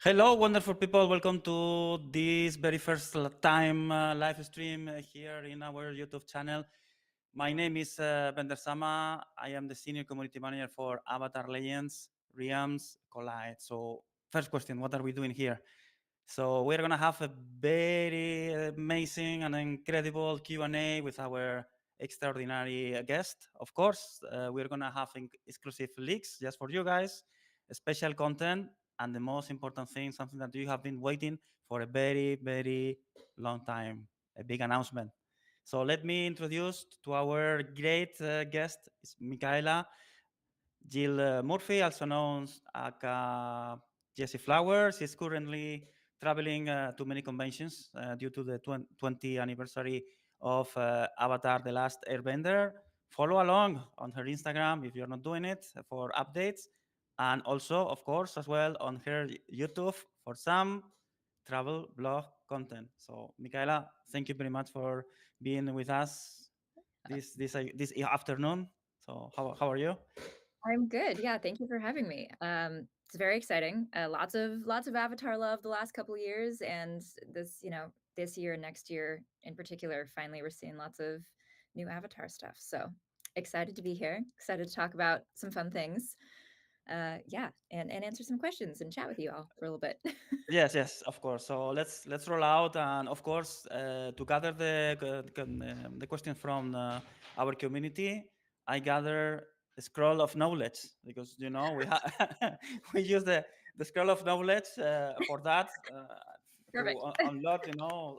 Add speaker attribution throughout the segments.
Speaker 1: Hello, wonderful people. Welcome to this very first time live stream here in our YouTube channel. My name is Bender Sama. I am the Senior Community Manager for Avatar Legends, Realms, Collide. So, first question, what are we doing here? So, we're going to have a very amazing and incredible Q&A with our extraordinary guest. Of course, we're going to have exclusive leaks just for you guys, special content, and the most important thing, something that you have been waiting for a very, very long time, a big announcement. So let me introduce to our great guest, is Michaela Jill Murphy, also known as Jessie Flowers. She's currently traveling to many conventions due to the 20th anniversary of Avatar: The Last Airbender. Follow along on her Instagram if you're not doing it for updates, and also, of course, as well on her YouTube for some travel blog content. So, Michaela, thank you very much for being with us this afternoon. So, how are you?
Speaker 2: I'm good. Yeah, thank you for having me. It's very exciting. Lots of Avatar love the last couple of years, and this year and next year in particular, finally we're seeing lots of new Avatar stuff. So excited to be here. Excited to talk about some fun things. Yeah, and answer some questions and chat with you all for a little bit.
Speaker 1: Yes, yes, of course. So let's roll out, and of course, to gather the question from our community, I gather a scroll of knowledge because we have we use the scroll of knowledge for that to
Speaker 2: Perfect.
Speaker 1: unlock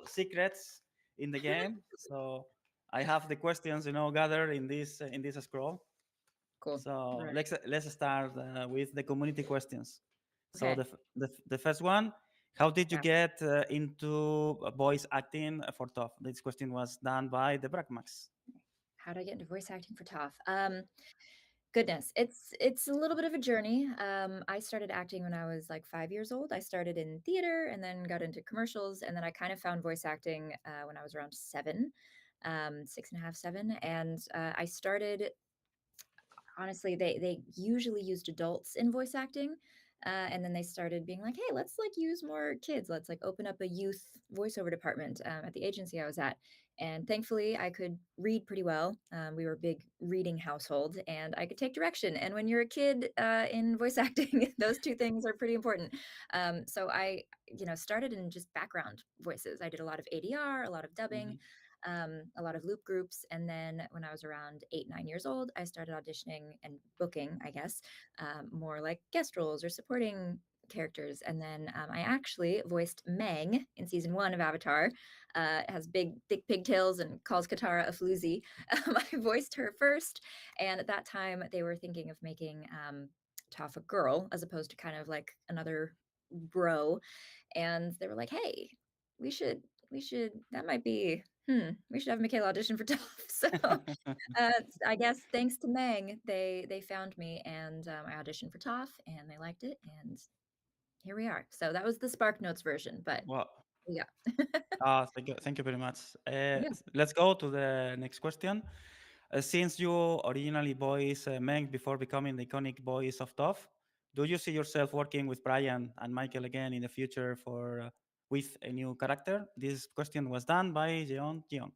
Speaker 1: secrets in the game. So I have the questions gathered in this scroll.
Speaker 2: Cool.
Speaker 1: So
Speaker 2: Right.
Speaker 1: let's start with the community questions. So
Speaker 2: Okay.
Speaker 1: the first one, how did you
Speaker 2: Yeah.
Speaker 1: get into voice acting for Toph? This question was done by the Brackmax.
Speaker 2: How did I get into voice acting for Toph? Goodness, it's a little bit of a journey. I started acting when I was like 5 years old. I started in theater and then got into commercials, and then I kind of found voice acting when I was around seven, 6.5, 7, and I started. Honestly, they usually used adults in voice acting. And then they started being like, hey, let's like use more kids. Let's like open up a youth voiceover department at the agency I was at. And thankfully, I could read pretty well. We were a big reading household, and I could take direction. And when you're a kid in voice acting, those two things are pretty important. So I, started in just background voices. I did a lot of ADR, a lot of dubbing,
Speaker 1: Mhm.
Speaker 2: a lot of loop groups. And then when I was around 8, 9 years old, I started auditioning and booking, I guess, more like guest roles or supporting characters. And then I actually voiced Mang in season 1 of Avatar. Has big, thick pigtails and calls Katara a floozy. I voiced her first. And at that time, they were thinking of making Toph a girl as opposed to kind of like another bro. And they were like, hey, we should that might be we should have Michaela audition for Toph. So I guess thanks to Meng, they found me, and I auditioned for Toph, and they liked it, and here we are. So that was the Spark Notes version, but
Speaker 1: Well,
Speaker 2: yeah,
Speaker 1: thank you very much.
Speaker 2: yeah.
Speaker 1: Let's go to the next question. Since you originally voiced Meng before becoming the iconic voice of Toph, do you see yourself working with Brian and Michael again in the future for with a new character? This question was done by Jeon Jeon.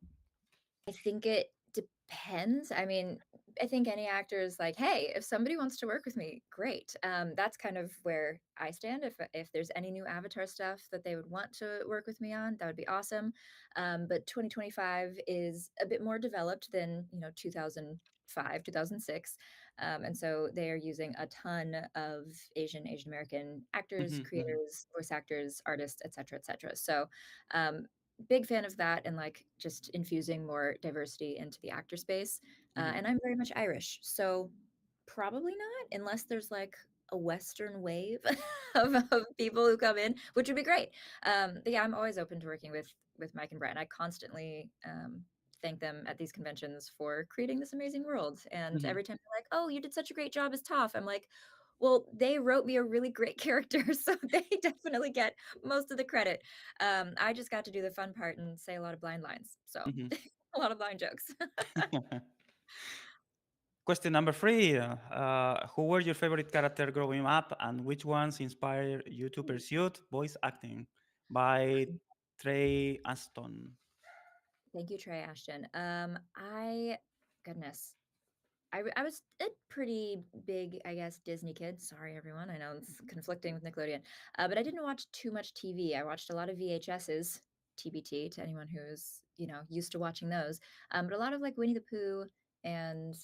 Speaker 2: I think it depends. I mean, I think any actor is like, hey, if somebody wants to work with me, great. That's kind of where I stand. If there's any new Avatar stuff that they would want to work with me on, that would be awesome. But 2025 is a bit more developed than 2005, 2006. And so they are using a ton of Asian American actors,
Speaker 1: Mhm, mhm,
Speaker 2: creators, voice actors, artists, et cetera, et cetera. So um, big fan of that, and like just infusing more diversity into the actor space.
Speaker 1: mhm.
Speaker 2: And I'm very much Irish, so probably not unless there's like a Western wave of people who come in, which would be great. But yeah, I'm always open to working with Mike and Brett. I constantly thank them at these conventions for creating this amazing world. And
Speaker 1: Mhm.
Speaker 2: every time they're like, "Oh, you did such a great job as Toph," I'm like, well, they wrote me a really great character, so they definitely get most of the credit. I just got to do the fun part and say a lot of blind lines. So
Speaker 1: Mhm.
Speaker 2: a lot of blind jokes.
Speaker 1: Question number three. Who were your favorite character growing up and which ones inspired you to pursue voice acting? By Trey Aston.
Speaker 2: Thank you, Trey Ashton. Goodness, I was a pretty big, I guess, Disney kid. Sorry, everyone. I know it's conflicting with Nickelodeon, but I didn't watch too much TV. I watched a lot of VHSs, TBT, to anyone who's used to watching those. But a lot of like Winnie the Pooh, and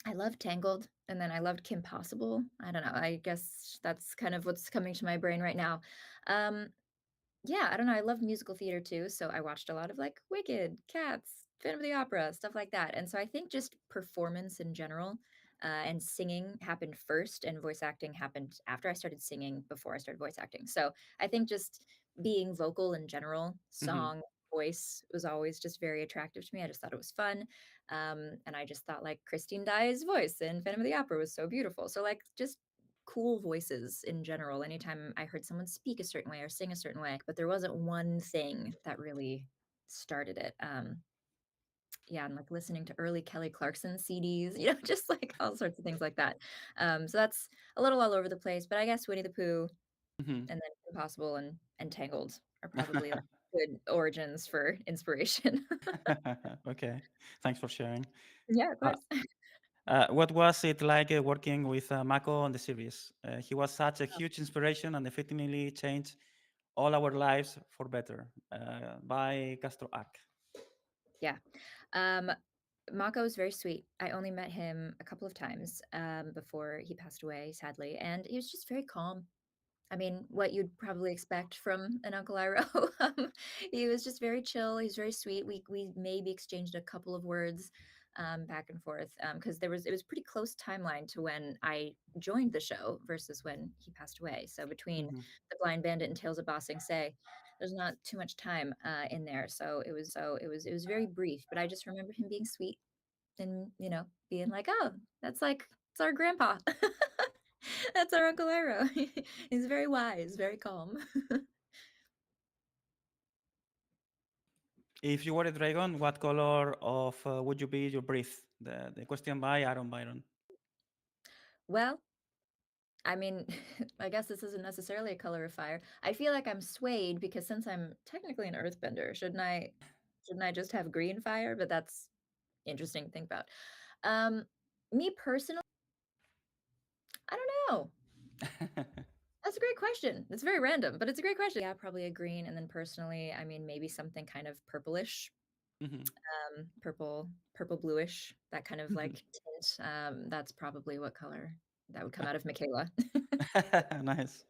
Speaker 2: I loved Tangled, and then I loved Kim Possible. I don't know. I guess that's kind of what's coming to my brain right now. Um, yeah, I don't know. I love musical theater too, so I watched a lot of like Wicked, Cats, Phantom of the Opera, stuff like that. And so I think just performance in general, and singing happened first, and voice acting happened after. I started singing before I started voice acting. So I think just being vocal in general,
Speaker 1: Mhm.
Speaker 2: song, voice was always just very attractive to me. I just thought it was fun. And I just thought like Christine Daae's voice in Phantom of the Opera was so beautiful. So like just cool voices in general. Anytime I heard someone speak a certain way or sing a certain way, but there wasn't one thing that really started it. Yeah, and like listening to early Kelly Clarkson CDs, just like all sorts of things like that. So that's a little all over the place, but I guess Winnie the Pooh
Speaker 1: Mhm.
Speaker 2: and then Impossible and Tangled are probably like good origins for inspiration.
Speaker 1: Okay, thanks for sharing.
Speaker 2: Yeah, of
Speaker 1: Uh,
Speaker 2: course.
Speaker 1: what was it like working with Mako on the series? He was such a huge inspiration and definitely changed all our lives for better. By Castro Ac.
Speaker 2: Yeah. Um, Mako is very sweet. I only met him a couple of times before he passed away, sadly, and he was just very calm. I mean, what you'd probably expect from an Uncle Iroh. He was just very chill. He's very sweet. We maybe exchanged a couple of words back and forth because it was pretty close timeline to when I joined the show versus when he passed away. So between
Speaker 1: Mhm.
Speaker 2: the Blind Bandit and Tales of Ba Sing Se, there's not too much time in there. So it was very brief. But I just remember him being sweet and being like, oh, that's like it's our grandpa. That's our Uncle Iroh. He's very wise, very calm.
Speaker 1: If you were a dragon, what color of would you be your breath? The question by Aaron Byron.
Speaker 2: Well, I mean, I guess this isn't necessarily a color of fire. I feel like I'm swayed because since I'm technically an earthbender, shouldn't I just have green fire? But that's interesting to think about. Um, Me personally, I don't know. That's a great question. It's very random, but it's a great question. Yeah, probably a green. And then personally, I mean, maybe something kind of purplish,
Speaker 1: Mhm.
Speaker 2: purple bluish, that kind of like tint. That's probably what color that would come out of Michaela.
Speaker 1: Nice.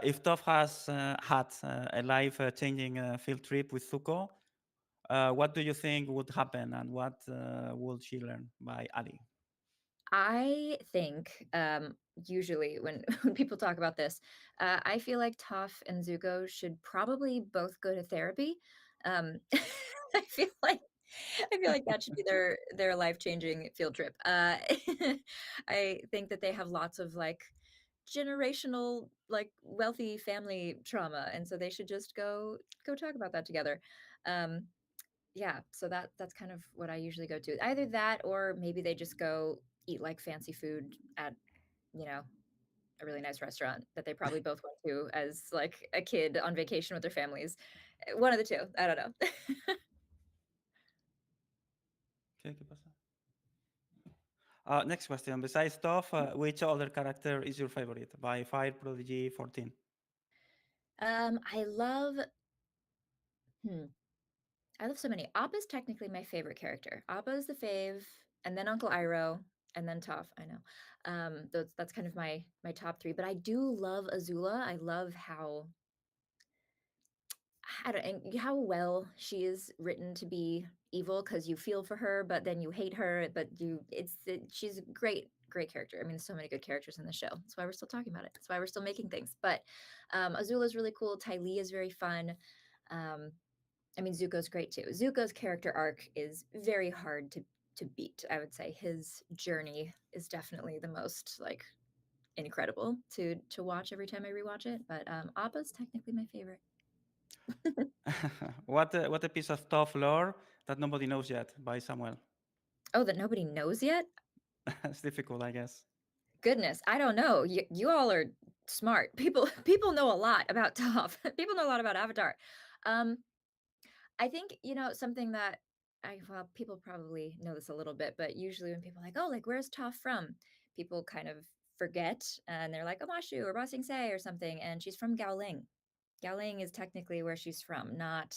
Speaker 1: If Toph has had a life-changing field trip with Zuko, what do you think would happen and what would she learn by Ali?
Speaker 2: I think usually when when people talk about this, I feel like Toph and Zuko should probably both go to therapy. Um, I feel like I feel like that should be their life-changing field trip. I think that they have lots of like generational like wealthy family trauma, and so they should just go talk about that together. Um, yeah, so that's kind of what I usually go to. Either that or maybe they just go eat like fancy food at, you know, a really nice restaurant that they probably both went to as like a kid on vacation with their families. One of the two. I don't know.
Speaker 1: ¿Qué pasa? Next question. Besides Toph, which other character is your favorite? By Fire Prodigy 14.
Speaker 2: I love hmm, I love so many. Appa's technically my favorite character. Appa is the fave, and then Uncle Iroh, and then Toph. I know. That's kind of my top three. But I do love Azula. I love I don't and how well she is written to be evil because you feel for her, but then you hate her. But she's a great character. I mean, there's so many good characters in the show. That's why we're still talking about it. That's why we're still making things. But Azula is really cool. Ty Lee is very fun. Um, I mean, Zuko's great too. Zuko's character arc is very hard to beat. I would say his journey is definitely the most like incredible to watch every time I rewatch it. But Appa's technically my favorite.
Speaker 1: What a piece of Toph lore that nobody knows yet by Samuel.
Speaker 2: Oh, that nobody knows yet?
Speaker 1: It's difficult, I guess.
Speaker 2: Goodness, I don't know. You all are smart. People know a lot about Toph. People know a lot about Avatar. Um, I think, something that well, people probably know this a little bit, but usually when people are like, oh, like, where's Toph from? People kind of forget and they're like, Omashu or Ba Sing Se or something. And she's from Gaoling. Gaoling is technically where she's from, not,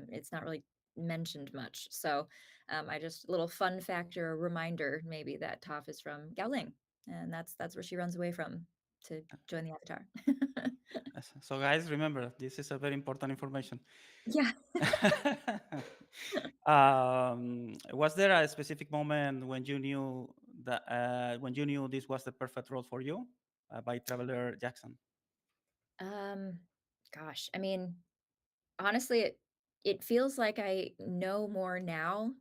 Speaker 2: it's not really mentioned much. So I just, little fun factor, reminder maybe that Toph is from Gaoling. And that's where she runs away from to join the Avatar.
Speaker 1: Yes. So, guys, remember, this is a very important information.
Speaker 2: Yeah.
Speaker 1: Was there a specific moment when you knew that this was the perfect role for you by Traveler Jackson?
Speaker 2: Um, Gosh, I mean, honestly, it feels like I know more now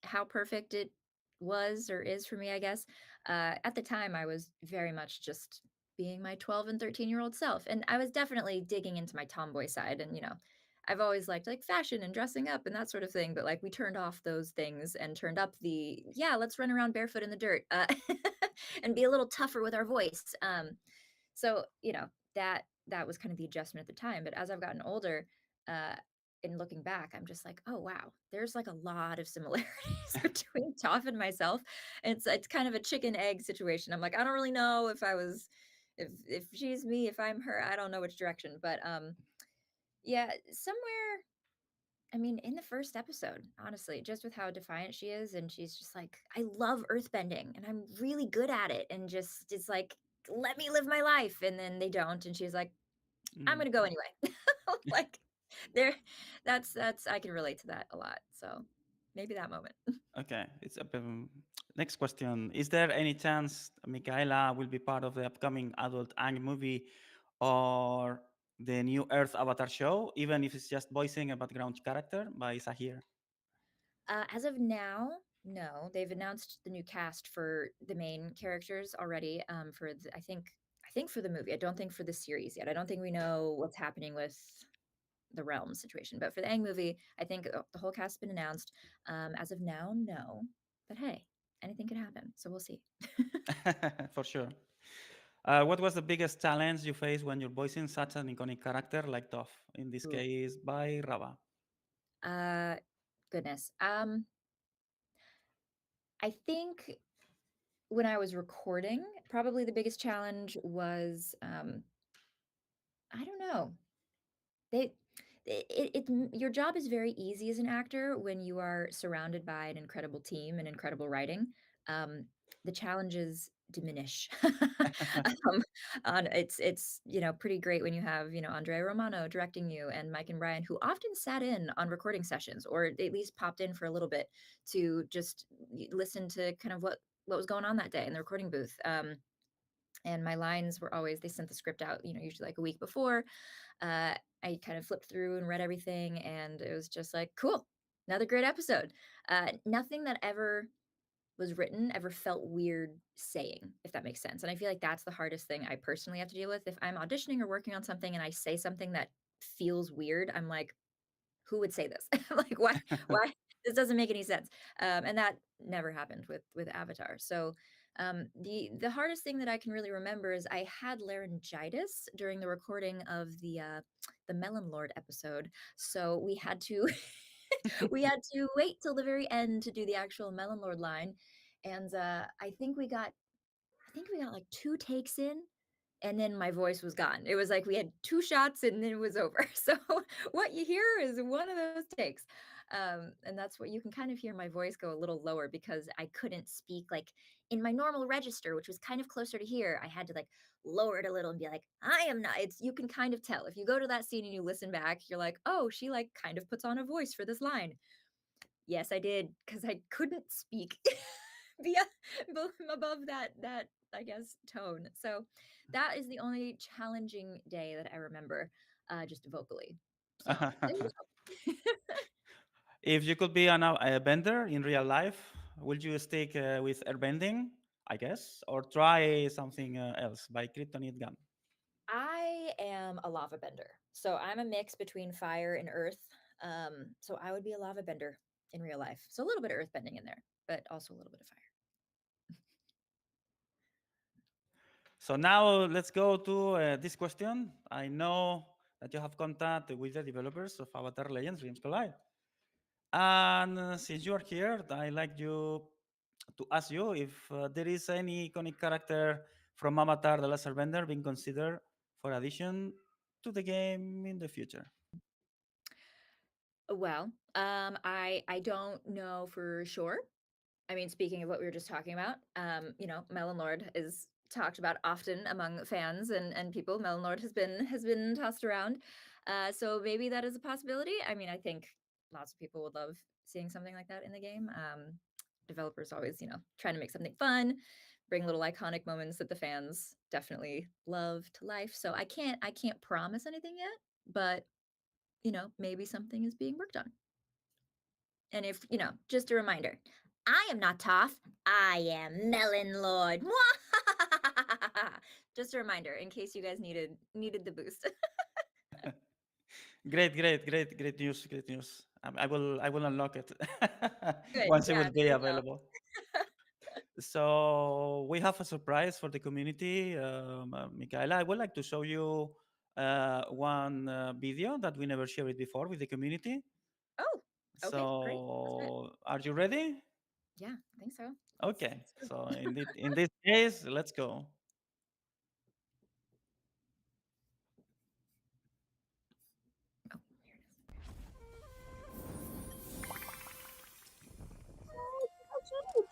Speaker 2: how perfect it was or is for me, I guess. At the time, I was very much just being my 12 and 13-year-old self. And I was definitely digging into my tomboy side. And, I've always liked like fashion and dressing up and that sort of thing. But like we turned off those things and turned up yeah, let's run around barefoot in the dirt and be a little tougher with our voice. So that was kind of the adjustment at the time, but as I've gotten older, uh and looking back, I'm just like, oh wow, there's like a lot of similarities between Toph and myself. It's kind of a chicken egg situation. I'm like, I don't really know if I was, if she's me, if I'm her, I don't know which direction, but yeah, somewhere, I mean, in the first episode, honestly, just with how defiant she is, and she's just like, I love earthbending and I'm really good at it. And just, it's like, let me live my life. And then they don't. And she's like, I'm
Speaker 1: Mm.
Speaker 2: gonna go anyway. Like there, that's I can relate to that a lot. So maybe that moment.
Speaker 1: Okay, next question. Is there any chance Michaela will be part of the upcoming adult Ang movie or the new Earth Avatar show, even if it's just voicing a background character by Sahir?
Speaker 2: As of now, no. They've announced the new cast for the main characters already. For I think for the movie. I don't think for the series yet. I don't think we know what's happening with the realm situation. But for the Aang movie, I think the whole cast has been announced. As of now, no. But hey, anything could happen. So we'll see.
Speaker 1: For sure. What was the biggest challenge you faced when you're voicing such an iconic character like Toph, in this
Speaker 2: Ooh.
Speaker 1: case by Rava?
Speaker 2: Uh, Goodness. I think when I was recording, probably the biggest challenge was I don't know. They your job is very easy as an actor when you are surrounded by an incredible team and incredible writing. Um, the challenges diminish. It's pretty great when you have Andrea Romano directing you and Mike and Brian, who often sat in on recording sessions or at least popped in for a little bit to just listen to kind of what was going on that day in the recording booth. And my lines were always, they sent the script out, usually like a week before. I kind of flipped through and read everything, and it was just like, cool, another great episode. Nothing that ever was written ever felt weird saying, if that makes sense. And I feel like that's the hardest thing I personally have to deal with. If I'm auditioning or working on something and I say something that feels weird, I'm like, who would say this? Like, why this doesn't make any sense. And that never happened with Avatar. So the hardest thing that I can really remember is I had laryngitis during the recording of the Melon Lord episode. So we had to we had to wait till the very end to do the actual Melon Lord line. And I think we got like two takes in, and then my voice was gone. It was like we had two shots and then it was over. So what you hear is one of those takes. And that's what you can kind of hear my voice go a little lower because I couldn't speak like in my normal register, which was kind of closer to here. I had to like lower it a little and be like, I am not. It's, you can kind of tell if you go to that scene and you listen back, you're like, oh, she like kind of puts on a voice for this line. Yes, I did, because I couldn't speak via above that I guess tone. So that is the only challenging day that I remember, just vocally. So there you go.
Speaker 1: If you could be an airbender in real life, would you stick with airbending, I guess, or try something else by Kryptonite Gun?
Speaker 2: I am a lava bender, so I'm a mix between fire and earth. So I would be a lava bender. in real life. So a little bit of earthbending in there, but also a little bit of fire.
Speaker 1: So now let's go to this question. I know that you have contact with the developers of Avatar Legends Dreams Collide. And since you are here, I like you to ask you if there is any iconic character from Avatar: The Last Airbender being considered for addition to the game in the future.
Speaker 2: Well, I don't know for sure. I mean, speaking of what we were just talking about, Melon Lord is talked about often among fans and people. Melon Lord has been tossed around, so maybe that is a possibility. I mean, I think lots of people would love seeing something like that in the game. Developers always, trying to make something fun, bring little iconic moments that the fans definitely love to life. So I can't promise anything yet, but maybe something is being worked on. And if, just a reminder, I am not Toph. I am Melon Lord. Just a reminder in case you guys needed the boost.
Speaker 1: Great news, great news. I will unlock it
Speaker 2: Good.
Speaker 1: once it
Speaker 2: Yeah,
Speaker 1: will be
Speaker 2: there you go.
Speaker 1: available. So we have a surprise for the community, Michaela. I would like to show you one video that we never shared before with the community.
Speaker 2: Oh, okay, great. Let's do it.
Speaker 1: So are you ready?
Speaker 2: Yeah, I think so.
Speaker 1: Okay.
Speaker 2: Let's go.
Speaker 1: So in this case, let's go.
Speaker 2: Oh, here it is.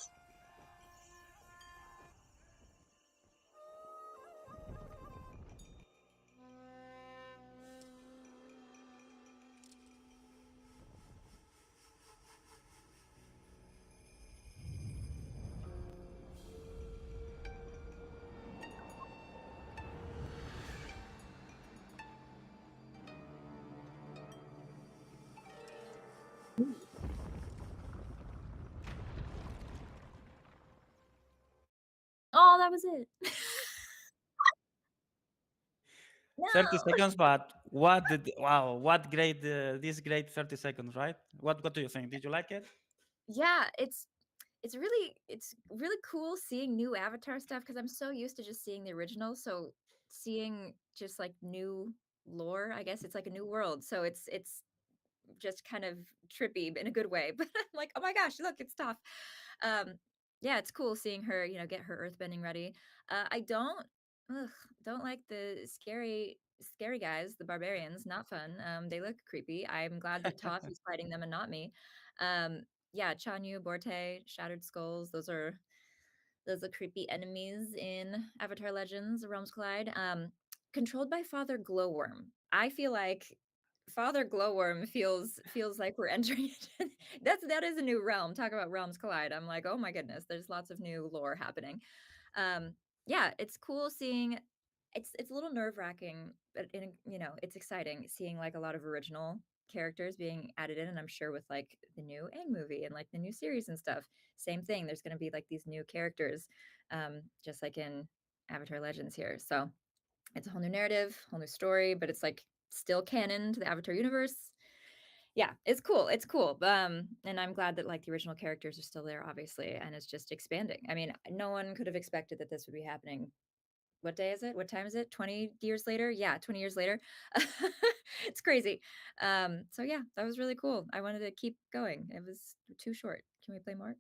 Speaker 2: Oh, that was it.
Speaker 1: 30
Speaker 2: No.
Speaker 1: seconds, but what great, this great 30 seconds, right? What do you think? Did you like it?
Speaker 2: Yeah, it's really cool seeing new Avatar stuff because I'm so used to just seeing the original. So seeing just like new lore, I guess it's like a new world. So it's just kind of trippy in a good way. But I'm like, oh my gosh, look, it's tough. Um, yeah, it's cool seeing her, get her earthbending ready. I ugh, don't like the scary guys, the barbarians. Not fun. They look creepy. I'm glad that Toph is fighting them and not me. Um, yeah, Chanyu, Borte, Shattered Skulls. Those are creepy enemies in Avatar Legends: Realms Collide. Controlled by Father Glowworm. I feel like Father Glowworm feels like we're entering it. That is a new realm. Talk about Realms Collide. I'm like, oh my goodness, there's lots of new lore happening. Um, yeah, it's cool seeing. It's a little nerve wracking, but it's exciting seeing like a lot of original characters being added in, and I'm sure with like the new Aang movie and like the new series and stuff, same thing. There's going to be like these new characters, just like in Avatar Legends here. So it's a whole new narrative, whole new story, but it's like still canon to the Avatar universe. Yeah, it's cool. It's cool. And I'm glad that like the original characters are still there, obviously, and it's just expanding. I mean, no one could have expected that this would be happening. What day is it? What time is it? 20 years later? Yeah, 20 years later. It's crazy. So yeah, that was really cool. I wanted to keep going. It was too short. Can we play more?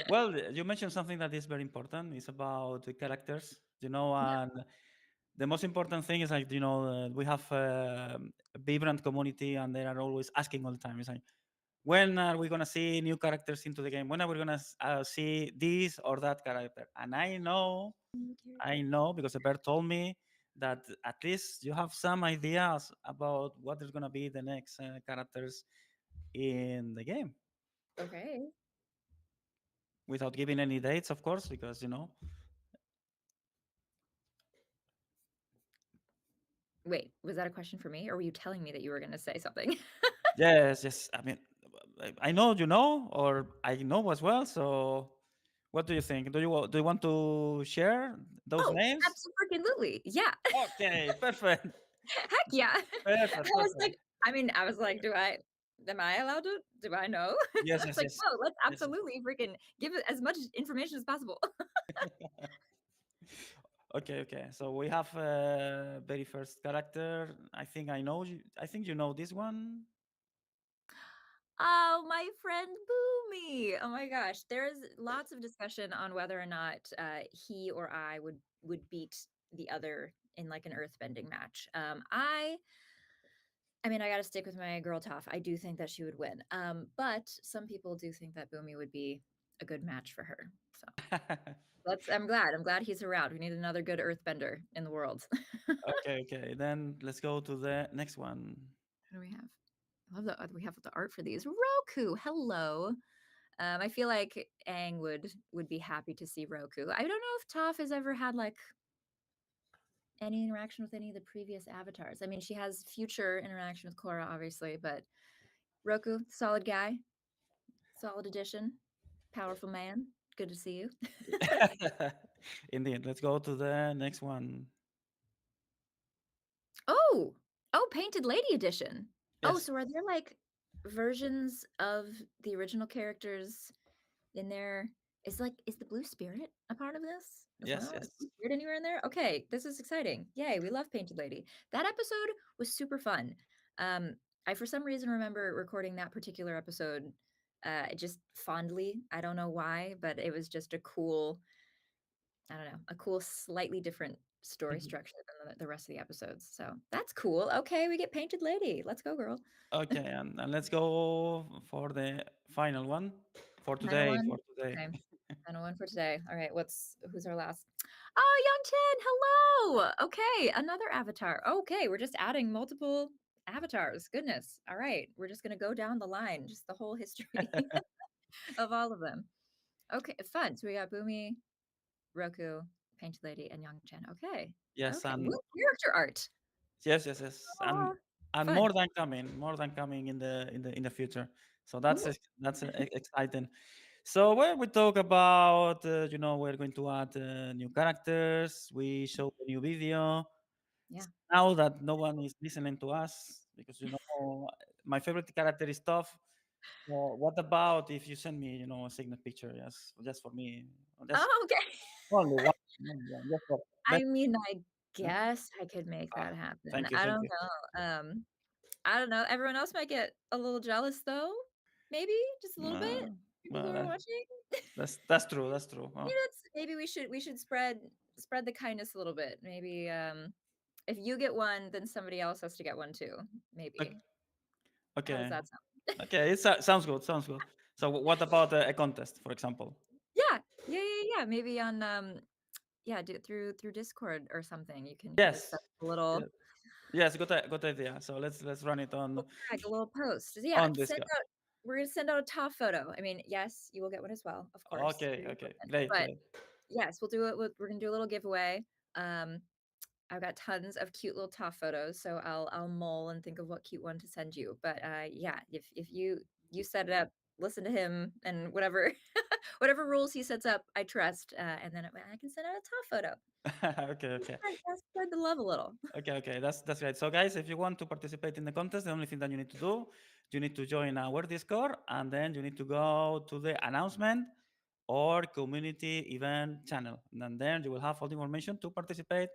Speaker 1: Well, you mentioned something that is very important. It's about the characters,
Speaker 2: Yeah.
Speaker 1: and the most important thing is like, we have a vibrant community, and they are always asking all the time. It's like, when are we gonna see new characters into the game? When are we gonna see this or that character? And I know because the bear told me that at least you have some ideas about what is gonna be the next characters in the game,
Speaker 2: Okay.
Speaker 1: without giving any dates, of course, because
Speaker 2: Wait, was that a question for me, or were you telling me that you were going to say something?
Speaker 1: yes, yes. I mean, I know you know, or I know as well. So, what do you think? Do you want to share those
Speaker 2: Oh,
Speaker 1: names?
Speaker 2: absolutely. Yeah.
Speaker 1: Okay, perfect,
Speaker 2: Heck yeah. I
Speaker 1: perfect,
Speaker 2: was
Speaker 1: perfect.
Speaker 2: like, do I? Am I allowed to? Do I know?
Speaker 1: Yes,
Speaker 2: I was
Speaker 1: yes,
Speaker 2: like,
Speaker 1: yes.
Speaker 2: "Whoa, let's
Speaker 1: Yes, yes.
Speaker 2: absolutely freaking give it as much information as possible."
Speaker 1: Okay, okay. So we have very first character. I think I know you. I think you know this one.
Speaker 2: Oh, my friend Boomy. Oh my gosh. There's lots of discussion on whether or not he or I would beat the other in like an earthbending match. I mean, I got to stick with my girl Toph. I do think that she would win. But some people do think that Boomy would be a good match for her. So I'm glad. I'm glad he's around. We need another good earthbender in the world.
Speaker 1: Okay, okay. Then let's go to the next one.
Speaker 2: What do we have? I love that we have the art for these. Roku, hello. I feel like Aang would be happy to see Roku. I don't know if Toph has ever had like any interaction with any of the previous avatars. I mean, she has future interaction with Korra, obviously, but Roku, solid guy, solid addition, powerful man. Good to see you.
Speaker 1: Indeed. Let's go to the next one.
Speaker 2: Oh, oh, Painted Lady edition. Oh,
Speaker 1: Yes,
Speaker 2: so are there like versions of the original characters in there? Is the Blue Spirit a part of this as
Speaker 1: yes,
Speaker 2: well? Is
Speaker 1: yes.
Speaker 2: Blue Spirit anywhere in there? Okay, this is exciting. Yay, we love Painted Lady. That episode was super fun. Um, I for some reason remember recording that particular episode just fondly. I don't know why, but it was just a cool, I don't know, a cool, slightly different story
Speaker 1: Mhm.
Speaker 2: structure than the rest of the episodes. So that's cool. Okay, we get Painted Lady. Let's go, girl.
Speaker 1: Okay, and let's go for the final one for
Speaker 2: Final
Speaker 1: today.
Speaker 2: one.
Speaker 1: For today.
Speaker 2: Okay. Final one for today. All right. Who's our last? Oh, Young Chen. Hello. Okay. Another avatar. Okay. We're just adding multiple avatars. Goodness. All right. We're just going to go down the line, just the whole history of all of them. Okay. Fun. So we got Boomy, Roku, Painted Lady, and Young Chen. Okay.
Speaker 1: Yes,
Speaker 2: Okay.
Speaker 1: and
Speaker 2: Ooh, character art.
Speaker 1: yes, yes, yes,
Speaker 2: Ah,
Speaker 1: and
Speaker 2: fun.
Speaker 1: more than coming in the future. So
Speaker 2: Ooh,
Speaker 1: that's exciting. So when we talk about, we're going to add new characters. We show a new video.
Speaker 2: yeah.
Speaker 1: Now that no one is listening to us, because my favorite character is Toph. So what about if you send me, a signet picture, just for me, just
Speaker 2: Oh, okay.
Speaker 1: only one, just for,
Speaker 2: I
Speaker 1: but,
Speaker 2: mean, I
Speaker 1: yeah?
Speaker 2: guess I could make
Speaker 1: Ah,
Speaker 2: that happen.
Speaker 1: thank you,
Speaker 2: I
Speaker 1: thank
Speaker 2: don't
Speaker 1: you.
Speaker 2: know. I don't know. Everyone else might get a little jealous though. Maybe just a little bit.
Speaker 1: Uh,
Speaker 2: People who
Speaker 1: well,
Speaker 2: are watching.
Speaker 1: that's true. That's true. Oh.
Speaker 2: Maybe we should spread the kindness a little bit. Maybe if you get one, then somebody else has to get one too.
Speaker 1: Ok-
Speaker 2: Maybe. How does
Speaker 1: Okay.
Speaker 2: that sound?
Speaker 1: Okay. Sounds good. Sounds good. So what about a contest, for example?
Speaker 2: Yeah. Yeah. Maybe on yeah, do it through Discord or something. You can just
Speaker 1: Yes.
Speaker 2: set a little
Speaker 1: Yes. Yes. Good idea. So let's run it on
Speaker 2: tag, a little post. Yeah,
Speaker 1: on this
Speaker 2: send
Speaker 1: guy.
Speaker 2: out we're gonna send out a top photo. I mean, yes, you will get one as well, of course, for
Speaker 1: Okay.
Speaker 2: your
Speaker 1: Okay.
Speaker 2: equipment.
Speaker 1: Great.
Speaker 2: But
Speaker 1: Great.
Speaker 2: yes, we'll do it we're gonna do a little giveaway. Um, I've got tons of cute little top photos, so I'll mull and think of what cute one to send you. But yeah, if you set it up, listen to him and whatever whatever rules he sets up, I trust. And then I can send out a top photo.
Speaker 1: Okay. Okay.
Speaker 2: Spread the love a little.
Speaker 1: Okay, okay, that's great. So, guys, if you want to participate in the contest, the only thing that you need to do, you need to join our Discord, and then you need to go to the announcement or community event channel, and then you will have all the information to participate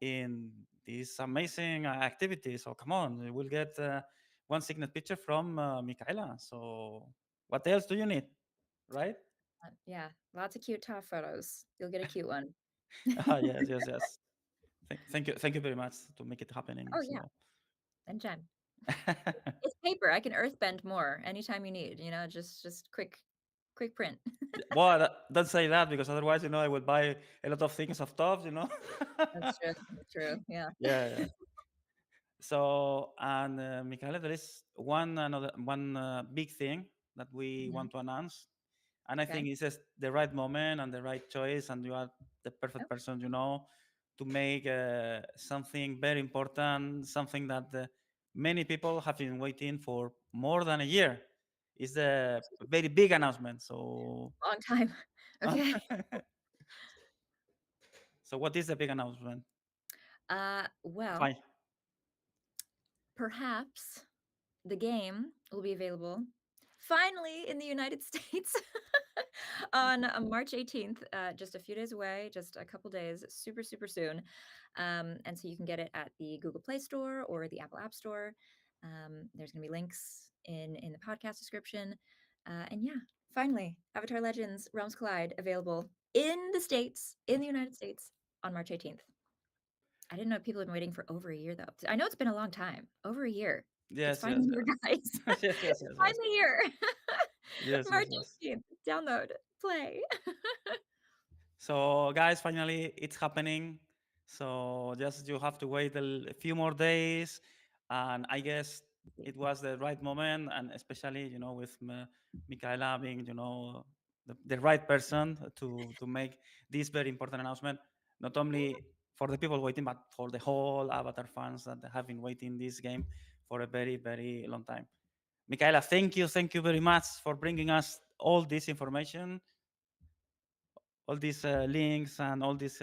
Speaker 1: in this amazing activity. So, come on, you will get one signet picture from Michaela. So, what else do you need, right?
Speaker 2: Yeah, lots of cute top photos. You'll get a cute one.
Speaker 1: Yes, yes, yes. Thank you very much to make it happening.
Speaker 2: Oh yeah,
Speaker 1: So.
Speaker 2: and Jen. It's paper. I can earthbend more anytime you need, just quick print.
Speaker 1: Well, don't say that because otherwise, I would buy a lot of things of Toph,
Speaker 2: That's true. That's true. Yeah.
Speaker 1: Yeah, yeah. So, and Michaela, there is one big thing that we
Speaker 2: Mhm.
Speaker 1: want to announce, and I
Speaker 2: Okay.
Speaker 1: think it's just the right moment and the right choice, and you are the
Speaker 2: Oh,
Speaker 1: perfect person, to make something very important, something that many people have been waiting for more than a year. It's a very big announcement. So,
Speaker 2: long time. Okay.
Speaker 1: so what is the big announcement?
Speaker 2: Well,
Speaker 1: Fine.
Speaker 2: perhaps the game will be available finally in the United States on March 18th, just a few days away, just a couple days, super, super soon. And so you can get it at the Google Play Store or the Apple App Store. There's going to be links in the podcast description. And yeah, finally, Avatar Legends Realms Collide available in the States, in the United States on March 18th. I didn't know people have been waiting for over a year, though. I know it's been a long time, over a year. It's
Speaker 1: Yes, yes,
Speaker 2: finally here,
Speaker 1: yes.
Speaker 2: guys.
Speaker 1: Yes, yes, yes,
Speaker 2: It's
Speaker 1: yes.
Speaker 2: finally here.
Speaker 1: Yes, yes,
Speaker 2: March
Speaker 1: yes.
Speaker 2: 18th. Download, play.
Speaker 1: So, guys, finally it's happening. So, just you have to wait a few more days, and I guess it was the right moment, and especially with Michaela being the right person to make this very important announcement, not only for the people waiting, but for the whole Avatar fans that have been waiting this game for a very, very long time. Michaela, thank you very much for bringing us all this information, all these links and all these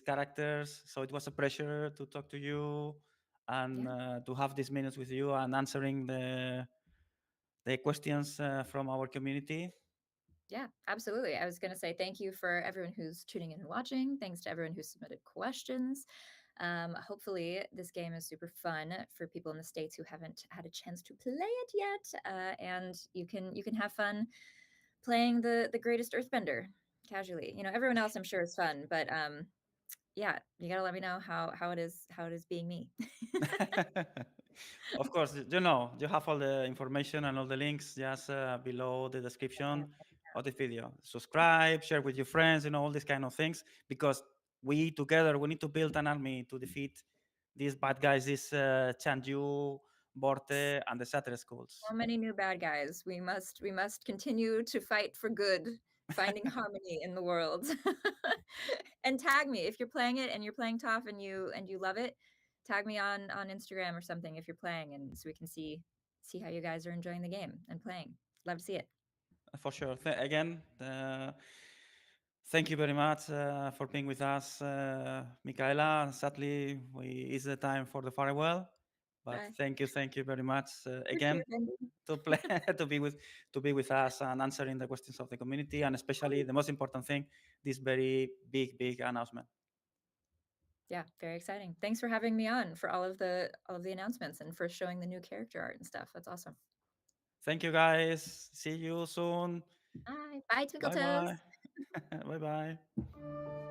Speaker 1: characters. So it was a pleasure to talk to you and
Speaker 2: Yeah.
Speaker 1: to have these minutes with you and answering the questions from our community.
Speaker 2: Yeah, absolutely. I was going to say thank you for everyone who's tuning in and watching. Thanks to everyone who submitted questions. Hopefully, this game is super fun for people in the States who haven't had a chance to play it yet. And you can have fun playing the greatest Earthbender casually. Everyone else I'm sure is fun, but yeah, you gotta let me know how it is being me.
Speaker 1: Of course, you have all the information and all the links just below the description of the video. Subscribe, share with your friends, all these kind of things, because we together we need to build an army to defeat these bad guys, this Chanju, Borte, and the Satter schools.
Speaker 2: So many new bad guys. We must continue to fight for good, finding harmony in the world. And tag me if you're playing it and you're playing Toph and you love it. Tag me on Instagram or something if you're playing, and so we can see how you guys are enjoying the game and playing. Love to see it.
Speaker 1: For sure. Again, thank you very much for being with us, Michaela. Sadly, it's the time for the farewell, but
Speaker 2: Bye.
Speaker 1: thank you very much
Speaker 2: For sure,
Speaker 1: again
Speaker 2: Bendy.
Speaker 1: to play to be with us and answering the questions of the community, and especially the most important thing, this very big announcement.
Speaker 2: Yeah, very exciting. Thanks for having me on for all of the announcements and for showing the new character art and stuff. That's awesome.
Speaker 1: Thank you, guys. See you soon.
Speaker 2: Bye. Bye, Twinkle
Speaker 1: Bye
Speaker 2: Toes.
Speaker 1: bye. Bye bye.